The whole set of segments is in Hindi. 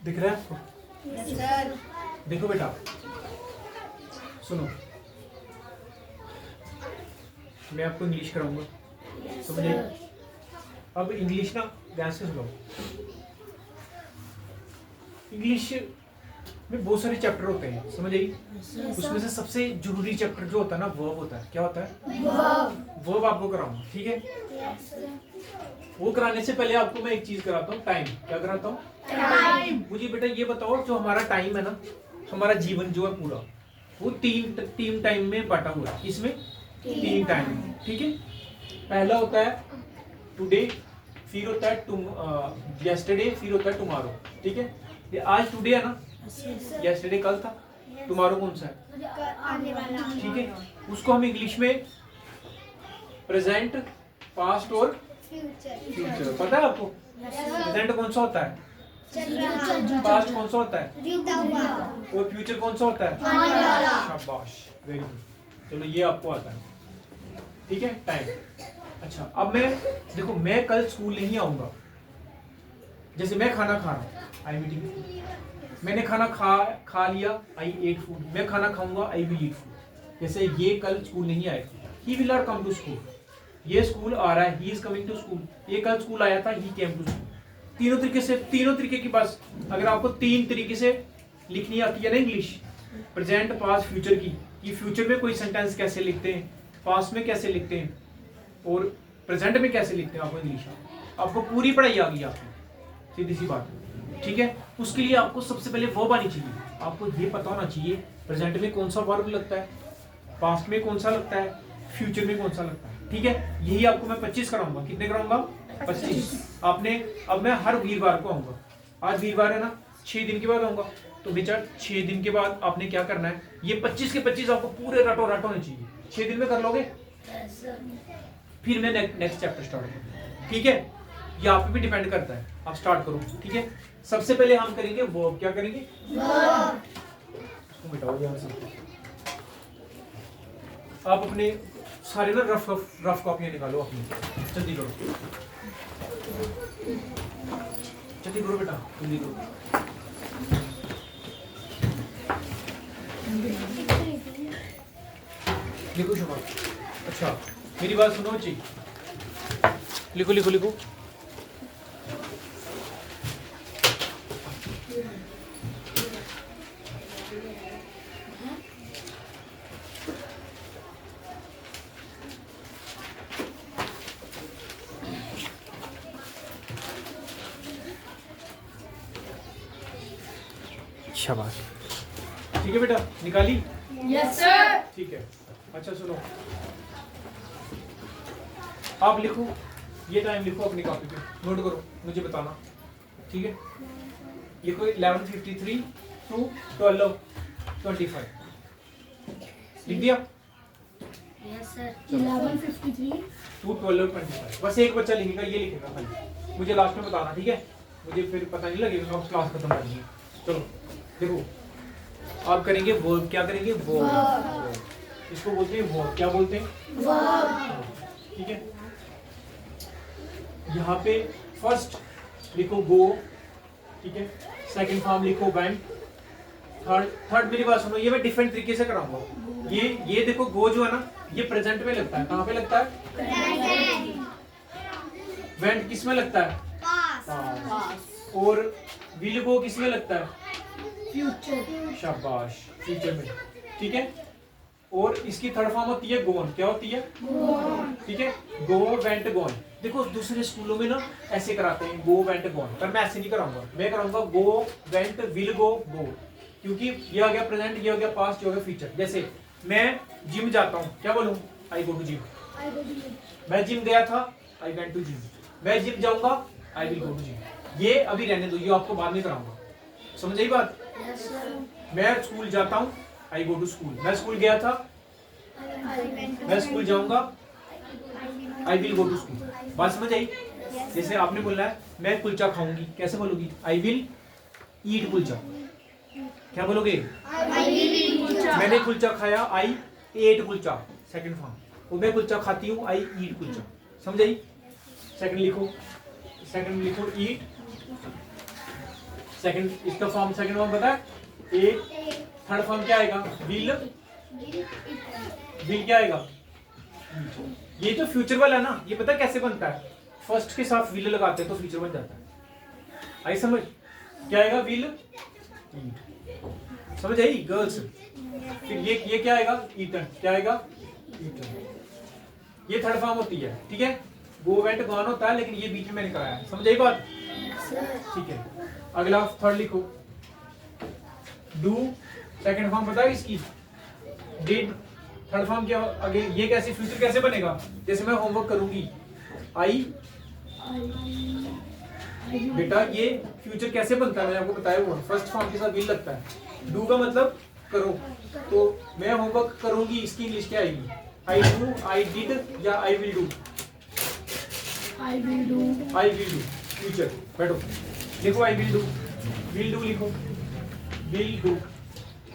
दिख रहा है आपको? Yes sir. देखो बेटा, सुनो, मैं आपको इंग्लिश कराऊंगा, समझे? अब इंग्लिश ना ध्यान से सुनो। इंग्लिश में बहुत सारे चैप्टर होते हैं, समझ आई? उसमें से सबसे जरूरी चैप्टर जो होता है ना, वर्ब होता है। क्या होता है? वर्ब आपको कराऊंगा, ठीक है? वो कराने से पहले आपको मैं एक चीज कराता हूँ, टाइम। क्या कराता हूँ? टाइम। मुझे बेटा ये बताओ, जो हमारा टाइम है ना, हमारा जीवन जो है पूरा, वो तीन टाइम में बांटा हुआ है। इसमें तीन टाइम, ठीक है? पहला होता है टुडे, फिर होता है यस्टरडे, फिर होता है टुमारो, ठीक है? ये आज टुडे है ना, यस्टरडे कल था, टुमारो कौन सा है? आने वाला। ठीक है? उसको हम इंग्लिश में प्रेजेंट, पास्ट और फ्यूचर, पता है आपको? प्रेजेंट कौन सा होता है? पास्ट कौन सा होता है? और फ्यूचर कौन सा होता है? शाबाश, वेरी गुड। चलो ये आपको आता है, ठीक है? टाइम। अच्छा, अब मैं देखो, मैं कल स्कूल नहीं आऊंगा। जैसे मैं खाना खा रहा हूँ, आई मीटिंग, मैंने खाना खा लिया, आई एट फूड। मैं खाना खाऊंगा, आई विल ईट फूड। जैसे ये कल स्कूल नहीं आएगा, he will not come to school. ये स्कूल आ रहा है, he is coming to school. ये कल स्कूल आया था, ही केम टू स्कूल। तीनों तरीके की बस, अगर आपको तीन तरीके से लिखनी आती है ना इंग्लिश, प्रेजेंट, पास्ट, फ्यूचर की, कि फ्यूचर में कोई सेंटेंस कैसे लिखते हैं, पास्ट में कैसे लिखते हैं और प्रेजेंट में कैसे लिखते हैं, आपको इंग्लिश आपको पूरी पढ़ाई आ गई आपकी, सीधी सी बात, ठीक है? उसके लिए आपको सबसे पहले वर्ब आनी चाहिए। आपको ये पता होना चाहिए प्रेजेंट में कौन सा वर्ब लगता है, पास्ट में कौन सा लगता है, फ्यूचर में कौन सा लगता है, ठीक है? यही आपको मैं 25 कराऊंगा। कितने कराऊंगा? 25। आपने, अब मैं हर वीरवार को आऊंगा। आज वीरवार है ना, 6 दिन के बाद आऊंगा। तो बेटा 6 दिन के बाद आपने क्या करना है, ये 25 के 25 आपको पूरे रटो रट होने चाहिए। 6 दिन में कर लोगे? फिर मैं नेक्स्ट चैप्टर स्टार्ट करूँ, ठीक है? ये आप पे भी डिपेंड करता है, आप स्टार्ट करो, ठीक है? सबसे पहले हम करेंगे वर्ब। क्या करेंगे? वर्ब। इसको मिटाओ यहाँ से। आप अपने सारे ना रफ कॉपियां निकालो अपनी, जल्दी करो, जल्दी करो बेटा, जल्दी करो। लिखो शुभा। अच्छा, मेरी बात सुनो बच्ची, लिखो लिखो लिखो। शाबाश, ठीक है बेटा, निकाली? Yes sir. ठीक है। अच्छा सुनो, आप लिखो, ये टाइम लिखो अपनी कॉपी पे, नोट करो, मुझे बताना, ठीक है? लिखो 11:53 to 12:25। लिख दिया? Yes sir. 11:53 to 12:25। बस एक बच्चा लिखेगा, ये लिखेगा खाली, मुझे लास्ट में बताना, ठीक है? मुझे फिर पता नहीं लगेगा कब क्लास खत्म करनी है। चलो देखो, आप करेंगे वर्ब। क्या करेंगे? वर्ब। इसको बोलते हैं वर्ब। क्या बोलते हैं? वर्ब, ठीक है? यहाँ पे फर्स्ट लिखो गो, ठीक है? सेकंड फॉर्म लिखो वेंट, थर्ड मेरी बात सुनो, ये मैं डिफरेंट तरीके से कराऊंगा। ये देखो, गो जो है ना, ये प्रेजेंट में लगता है। कहाँ पे लगता है? प्रेजेंट। वेंट किस में लगता है? पास्ट। और विल गो किस में लगता है? फ्यूचर। शाबाश, फ्यूचर में, ठीक है? और इसकी थर्ड फॉर्म होती है गोन। क्या होती है? गोन, ठीक है? गो वेंट गोन। देखो दूसरे स्कूलों में ना ऐसे कराते हैं, गो वेंट गोन, पर मैं ऐसे नहीं कराऊंगा। मैं कराऊंगा गो वेंट विल गो गो, क्योंकि ये आ गया प्रेजेंट, ये हो गया पास्ट, ये हो गया फ्यूचर। जैसे मैं जिम जाता हूँ, क्या बोलूँ? I go to gym. मैं जिम गया था, आई वेंट टू जिम। मैं जिम जाऊंगा, I will go to gym. ये अभी रहने दो, ये आपको बाद में कराऊंगा, समझ आई बात? मैं स्कूल जाता हूँ, आई गो टू स्कूल। मैं स्कूल गया था, मैं स्कूल जाऊंगा, I will go to school. बात समझ आई? जैसे आपने बोलना है मैं कुलचा खाऊंगी, कैसे बोलोगी? I will eat kulcha. क्या बोलोगे? मैंने कुलचा खाया, आई एट कुलचा, सेकंड फॉर्म। वो मैं कुलचा खाती हूँ, आई ईट कुलचा। समझ आई? सेकंड लिखो ईट, सेकंड इसका फॉर्म सेकंड फॉर्म पता है? ए। थर्ड फॉर्म क्या आएगा? विल। विल क्या आएगा? ये जो फ्यूचर वाला ना, ये पता है कैसे बनता है? फर्स्ट के साथ विल लगाते हैं तो फ्यूचर बन जाता है। आई समझ? क्या आएगा? विल। समझ आई गर्ल्स? फिर ये क्या आएगा? ईटन। क्या आएगा? ईटन। ये थर्ड फॉर्म होती है, ठीक है? गो वेंट गॉन होता है, लेकिन ये बीच में मैंने कराया है। समझ आई बात? ठीक है, अगला थर्ड लिखो। डू सेकंड फॉर्म पता है इसकी? डिड थर्ड फॉर्म क्या? आगे ये कैसे फ्यूचर कैसे बनेगा? जैसे मैं होमवर्क करूंगी, आई। बेटा ये फ्यूचर कैसे बनता है मैंने आपको बताया हुआ, फर्स्ट फॉर्म के साथ विल लगता है। डू का मतलब करो, तो मैं होमवर्क करूंगी, इसकी इंग्लिश क्या आएगी? आई डू, आई डिड या I will do? I will do. I will do future. बैठो लिखो आई विल डू लिखो, विल डू।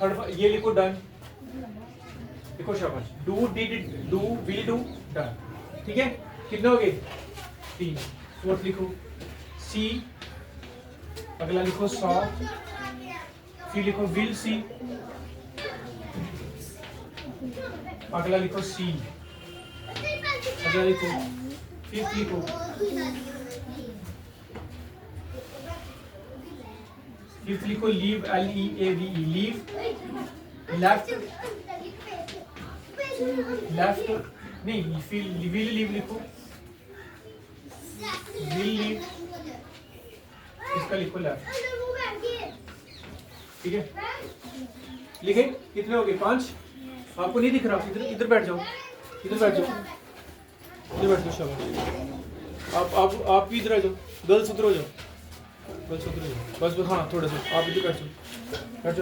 थर्ड ये लिखो डन, लिखो शाबाश। Do did do will do done, ठीक है? कितने हो गए? 3। फोर्थ लिखो सी, अगला लिखो सॉ, फिर लिखो विल सी, अगला लिखो सी, अगला लिखो, फिफ्थ लिखो फिफ्थ लिखो लीव, LEAVE लीव। लेफ्ट नहीं, फिर विल लीव लिखो, विल लीव, इसका लिखो लेफ्ट, ठीक है? लिखे? कितने हो गए? 5। आपको नहीं दिख रहा? इधर बैठ जाओ, इधर बैठ जाओ, इधर बैठ जाओ शाबाश। आप भी इधर आ जाओ, गर्ल्स उधर हो जाओ, गर्ल्स उधर हो जाओ, बस हाँ थोड़ा सा आप इधर बैठ जाओ, बैठ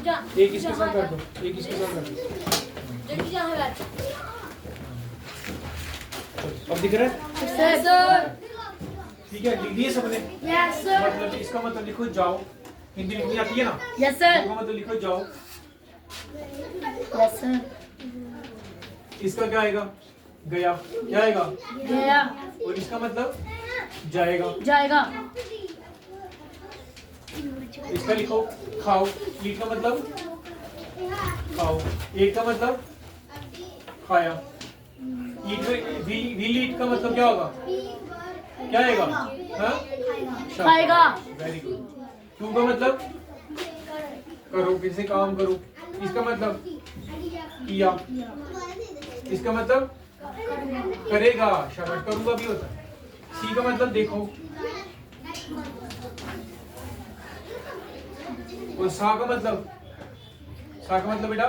जाओ। एक इसके साथ बैठ दो, एक इसके साथ बैठ दो। अब दिख रहा है? Sir. ठीक है, लिख दिए सबने? Yes, sir. मतलब इसका मतलब लिखो जाओ, हिंदी लिखनी आती है ना? Yes, sir. इसका मतलब लिखो जाओ। Yes, sir. इसका क्या आएगा? गया। क्या आएगा? गया. और इसका मतलब जाएगा। जाएगा. इसका लिखो खाओ, ईट का मतलब खाओ, ईट का मतलब खाया। ईट में विल ईट का मतलब क्या होगा? क्या आएगा? हाँ? खाएगा. Very good. टू का मतलब करो, किसी काम करो। इसका मतलब किया, इसका मतलब करेगा। शाबाश, करूंगा भी होता है। सी का मतलब देखो, और सा का मतलब बेटा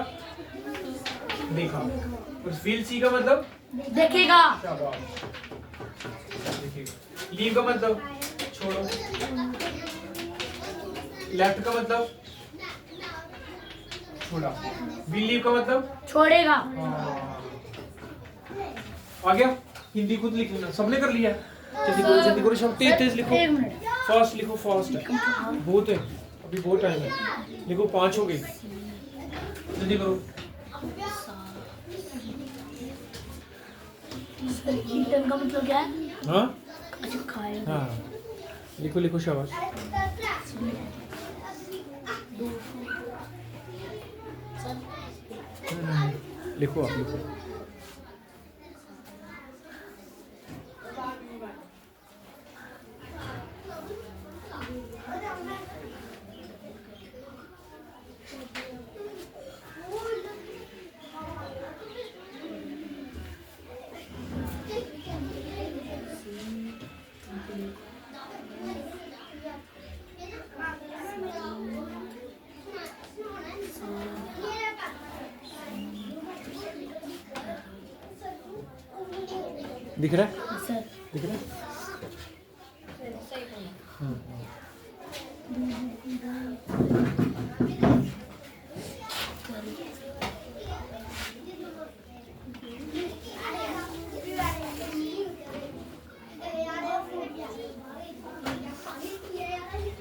देखा, और फील सी का मतलब देखेगा. शाबाश, देखिएगा। लीव का मतलब छोड़ो, लेफ्ट का मतलब छोड़ा, विल लीव का मतलब छोड़ेगा. आ गया? हिंदी खुद लिख लेना, सबने कर लिया? जल्दी करो सब, तेज लिखो। एक मिनट. फास्ट लिखो, फास्ट बहुत है, अभी बहुत टाइम है। लिखो 5 हो गए, जल्दी करो। ईटन का मतलब क्या है? हाँ अच्छा, खाएगा. हाँ, लिखो शाबाश। लिखो आप, लिखो। दिख रहा है? सर. दिख रहा है? हाँ।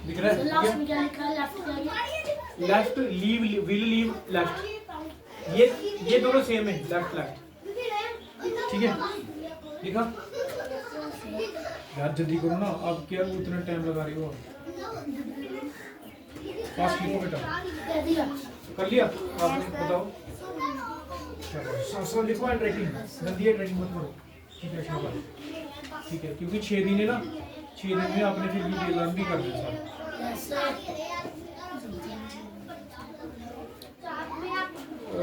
दिख रहा है? लास्ट में क्या लिखा है? लेफ्ट क्या है? Left leave, will leave, left, ये दोनों सेम है, लेफ्ट लेफ्ट, ठीक है? लिखा? यार जल्दी करो ना, अब क्या उतना टाइम लगा रही हो? फास्ट लिखो बेटा। कर दिया। कर लिया आपने? बताओ। सब लिखो एंड राइटिंग जल्दी है, राइटिंग मत करो। ठीक है शाबाश। ठीक है, क्योंकि 6 दिन है ना, 6 दिन में आपने फिर भी लर्न भी कर दिया सारा। Yes sir.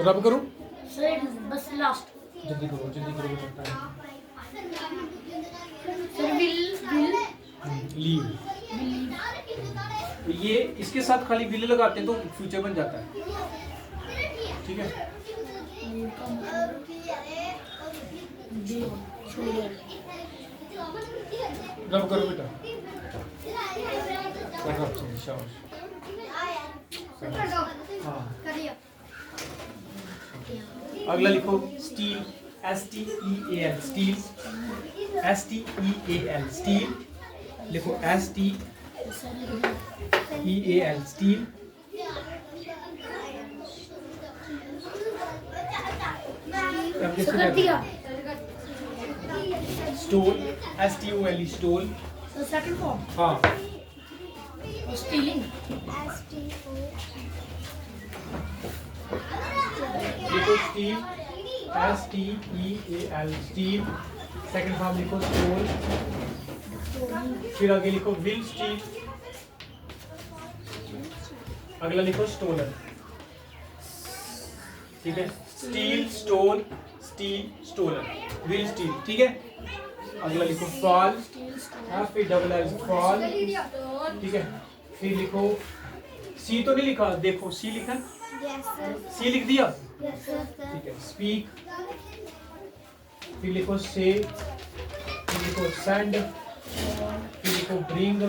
रब करो, सर बस लास्ट। जल्दी करो, जल्दी करो बेटा। Sir will leave. ये इसके साथ खाली विल लगाते हैं तो फ्यूचर बन जाता है। ठीक है, रब करो बेटा। शाबाश। हाँ, अगला लिखो steal, STEAL steal, STEAL steal. लिखो STEAL स्टील। कर दिया। Stole, STOLE stole. Sir second form हाँ, स्टीलिंग। लिखो steal, STEAL steal. Second form लिखो स्टोल। फिर आगे लिखो विल स्टील। अगला लिखो स्टोलन। ठीक है, steal, stole, steal, stolen, will steal. ठीक है, अगला लिखो फॉल, FALL फॉल। ठीक है, फिर लिखो सी तो नहीं लिखा, देखो सी लिखा, सी लिख दिया। ठीक है, स्पीक। फिर लिखो से, फिर लिखो सेंड, फिर लिखो ब्रिंग।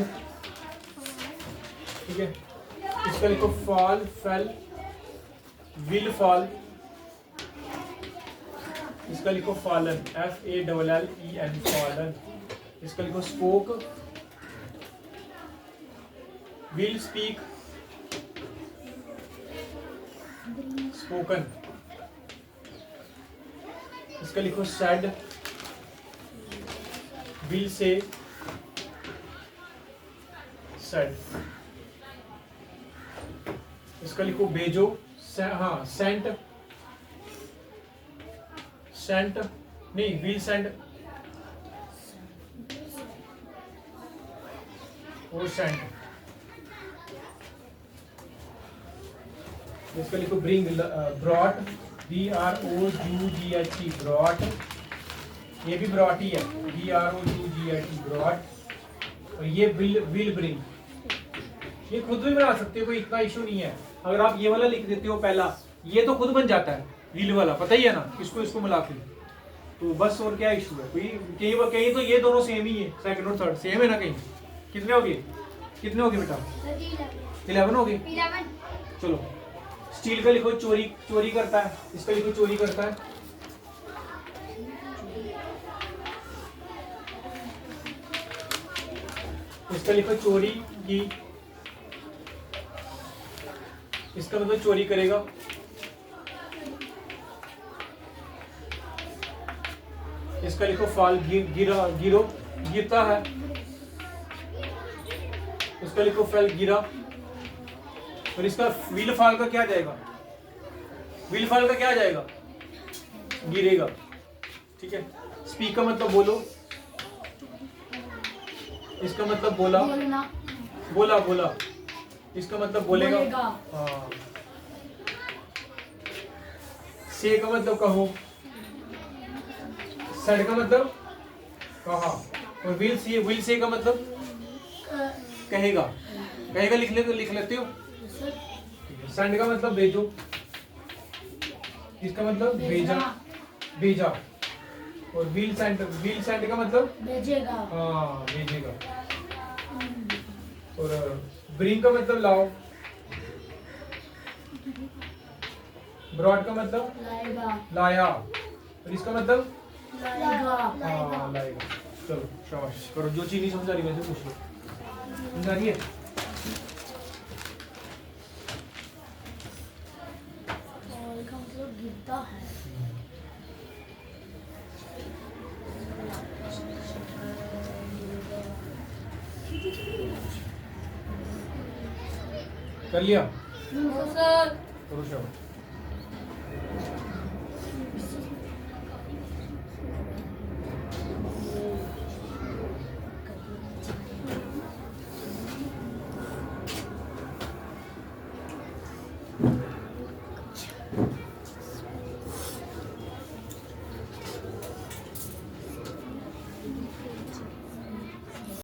ठीक है, इसका लिखो फॉल, फेल, विल फॉल। इसका लिखो फॉलन, FALLEN फॉलन। इसका लिखो स्पोक, विल स्पीक, स्पोकन। इसका लिखो सेड, विल से, सेड। इसका लिखो भेजो, हाँ सेंट, सेंट नहीं, विल सेंड और सेंट। इसका लिखो ब्रिंग, ब्रॉट, BROUGHT ब्रॉट। ये भी ब्रॉट ही है, BROUGHT ब्रॉट। और ये विल ब्रिंग। ये खुद भी बना सकते हो, कोई इतना इशू नहीं है। अगर आप ये वाला लिख देते हो पहला, ये तो खुद बन जाता है विल वाला, पता ही है ना, इसको इसको मिला के। तो बस और क्या इशू है कोई? कहीं तो ये दोनों सेम ही है, सेकंड और थर्ड सेम है ना कहीं। कितने हो गए, कितने हो गए बेटा? 11 हो गए। चलो, स्टील का लिखो चोरी, चोरी करता है। इसका लिखो चोरी करता है। इसका लिखो चोरी की। इसका मतलब चोरी करेगा। इसका लिखो फॉल, गिरा, गिरो, गिरता है। इसका लिखो फेल, गिरा। और इसका विल फॉल का क्या जाएगा? विल फॉल का क्या जाएगा? गिरेगा। ठीक है, स्पीक का मतलब बोलो। इसका मतलब बोला, बोला बोला। इसका मतलब बोलेगा। हाँ। से का मतलब कहो। सेड का मतलब कहा। और विल से का मतलब कहेगा। कहेगा लिख लेते हो। सेंड का मतलब भेजो। इसका मतलब भेजा, भेजा। और विल सेंड का मतलब भेजेगा। हाँ, भेजेगा। और ब्रिंग का मतलब लाओ। ब्रॉड का मतलब लाएगा, लाया। और इसका मतलब लाएगा। हाँ, लाएगा। चलो शाबाश करो, जो चीज नहीं समझ आ रही वैसे पूछ लो। समझ आ रही है? और का मतलब गिरता है। कर लिया No, sir. करो शाबाश